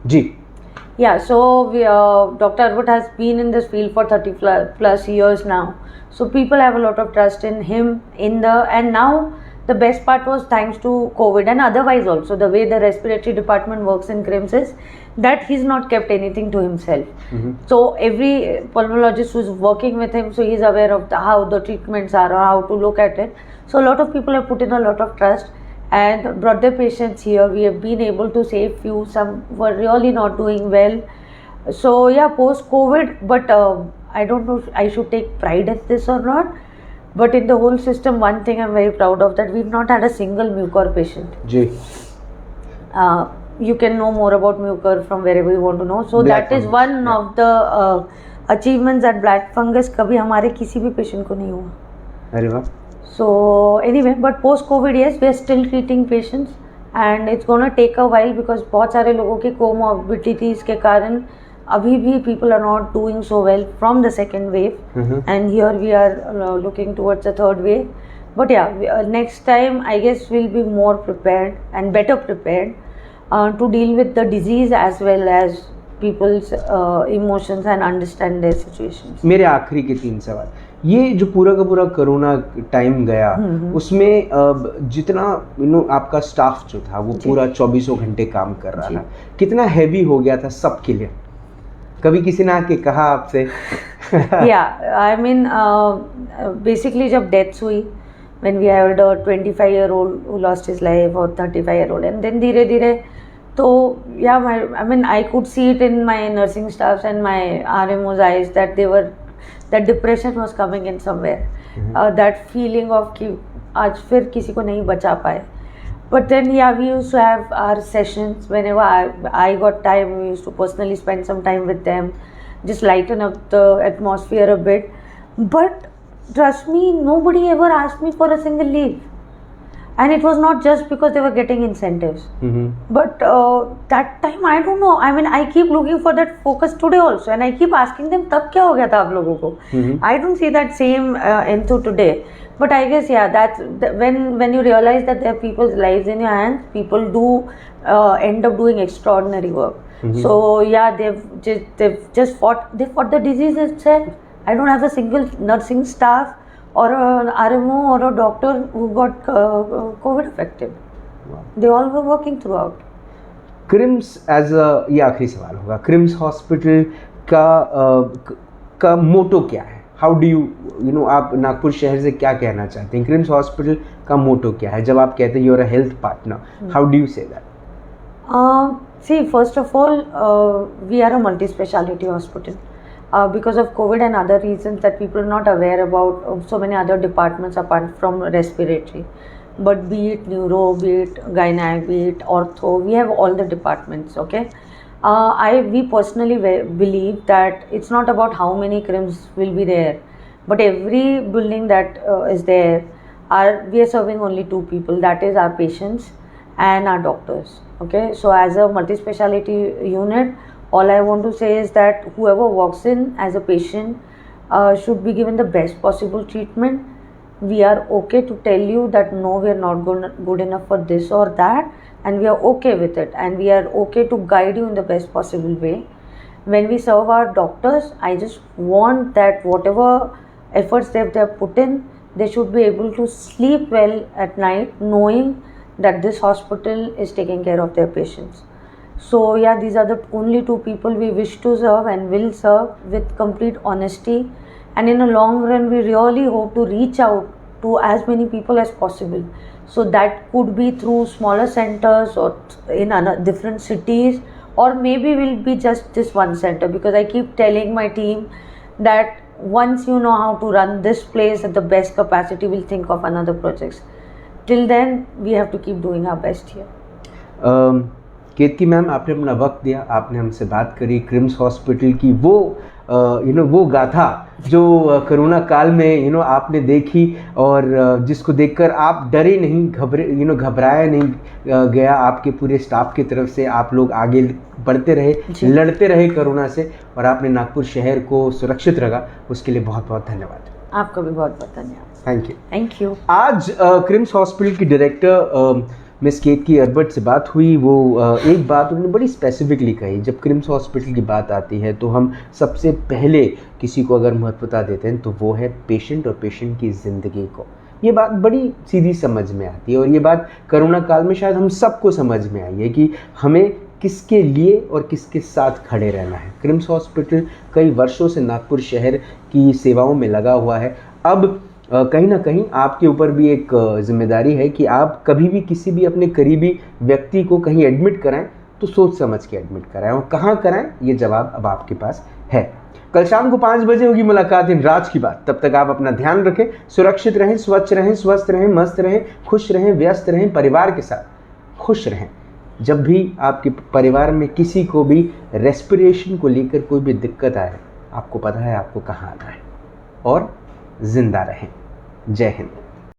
Ji. Yeah, so Dr. Arbat has been in this field for 30 plus years now. So people have a lot of trust in him. And now the best part was thanks to COVID and otherwise also the way the respiratory department works in CRIMS is that he's not kept anything to himself. So every pulmonologist who's working with him, so he's aware of how the treatments are or how to look at it. So a lot of people have put in a lot of trust and brought their patients here. We have been able to save few. Some were really not doing well. So yeah, post COVID, but I don't know if I should take pride in this or not, but in the whole system, one thing I'm very proud of, that we've not had a single mucor patient. Ji. You can know more about mucor from wherever you want to know. So Black that is fungus, one yeah. of the achievements, that black fungus कभी हमारे किसी भी patient को नहीं हुआ. अरे वाह. So anyway, but post COVID, yes, we are still treating patients and it's gonna take a while because बहुत सारे लोगों के comorbidities के कारण अभी भी people are not doing so well from the second wave. And here we are looking towards the third wave. But yeah, next time I guess we'll be more prepared and better prepared to deal with the disease as well as people's emotions and understand their situations. मेरे आखिरी के 3 सवाल. ये जो पूरा का पूरा corona time गया, उसमें जितना आपका स्टाफ जो था वो पूरा 24 घंटे काम कर रहा था, कितना हैवी हो गया था सबके लिए? कभी किसी ने आके कहा आपसे? Yeah, I mean basically जब डेथ्स हुई, when we had a 25-year-old who lost his life or 35-year-old, and then धीरे धीरे तो yeah, I mean I could see it in my nursing staffs and my RMO's eyes that that depression was coming in somewhere. That feeling of कि आज फिर किसी को नहीं बचा पाए. But then yeah, we used to have our sessions whenever I got time. We used to personally spend some time with them, just lighten up the atmosphere a bit. But trust me, nobody ever asked me for a single leave. And it was not just because they were getting incentives. But that time, I don't know. I mean, I keep looking for that focus today also. And I keep asking them, तब क्या हो गया था आप लोगों को? I don't see that same enthu today. But I guess, yeah, that's when you realize that there are people's lives in your hands, people do end up doing extraordinary work. So yeah, they've just fought the disease itself. I don't have a single nursing staff or an RMO or a doctor who got COVID affected. Wow. They all were working throughout. Crimes ये आखिरी सवाल होगा, crimes hospital का मोटो क्या है? How do you आप नागपुर शहर से क्या कहना चाहते हैं? क्रिम्स हॉस्पिटल का मोटो क्या है जब आप कहते हैं you are a health partner? How do you say that? See, first of all, we are a multi-speciality hospital. Because of COVID and other reasons that people are not aware about, so many other departments apart from respiratory. But be it neuro, be it gynec, be it ortho, we have all the departments, okay? We personally believe that it's not about how many CRIMs will be there, but every building that is there, we are serving only two people, that is our patients and our doctors, okay? So as a multi-speciality unit, all I want to say is that whoever walks in as a patient should be given the best possible treatment. We are okay to tell you that no, we are not good enough for this or that, and we are okay with it, and we are okay to guide you in the best possible way. When we serve our doctors, I just want that whatever efforts they have put in, they should be able to sleep well at night knowing that this hospital is taking care of their patients. So yeah, these are the only two people we wish to serve and will serve with complete honesty, and in a long run we really hope to reach out to as many people as possible. So that could be through smaller centers or in different cities, or maybe will be just this one center, because I keep telling my team that once you know how to run this place at the best capacity, we'll think of another projects. Till then we have to keep doing our best here. Ketki ma'am, आपने अपना वक्त दिया, आपने हमसे बात करी crimes hospital की वो गाथा जो कोरोना काल में आपने देखी, और जिसको देखकर आप डरे नहीं, घबराया नहीं गया, आपके पूरे स्टाफ की तरफ से आप लोग आगे बढ़ते रहे, लड़ते रहे कोरोना से, और आपने नागपुर शहर को सुरक्षित रखा, उसके लिए बहुत बहुत धन्यवाद. आपका भी बहुत बहुत धन्यवाद. Thank you. Thank you. आज क्रिम्स हॉस्पिटल की डायरेक्टर मिस केतकी अरबट से बात हुई, वो एक बात उन्होंने बड़ी स्पेसिफिकली कही, जब क्रिम्स हॉस्पिटल की बात आती है तो हम सबसे पहले किसी को अगर महत्वता देते हैं तो वो है पेशेंट और पेशेंट की ज़िंदगी को। ये बात बड़ी सीधी समझ में आती है और ये बात कोरोना काल में शायद हम सबको समझ में आई है कि हमें किसके लिए और किसके साथ खड़े रहना है। क्रिम्स हॉस्पिटल कई वर्षों से नागपुर शहर की सेवाओं में लगा हुआ है। अब कहीं ना कहीं आपके ऊपर भी एक जिम्मेदारी है कि आप कभी भी किसी भी अपने करीबी व्यक्ति को कहीं एडमिट कराएं तो सोच समझ के एडमिट कराएं, और कहाँ कराएं ये जवाब अब आपके पास है। कल शाम को 5 बजे होगी मुलाकात इन राज की बात। तब तक आप अपना ध्यान रखें, सुरक्षित रहें, स्वच्छ रहें, स्वस्थ रहें, मस्त रहें, खुश रहें, व्यस्त रहें, परिवार के साथ खुश रहें। जब भी आपके परिवार में किसी को भी रेस्पिरेशन को लेकर कोई भी दिक्कत आए, आपको पता है आपको कहाँ आना है, और जिंदा रहें। जय हिंद।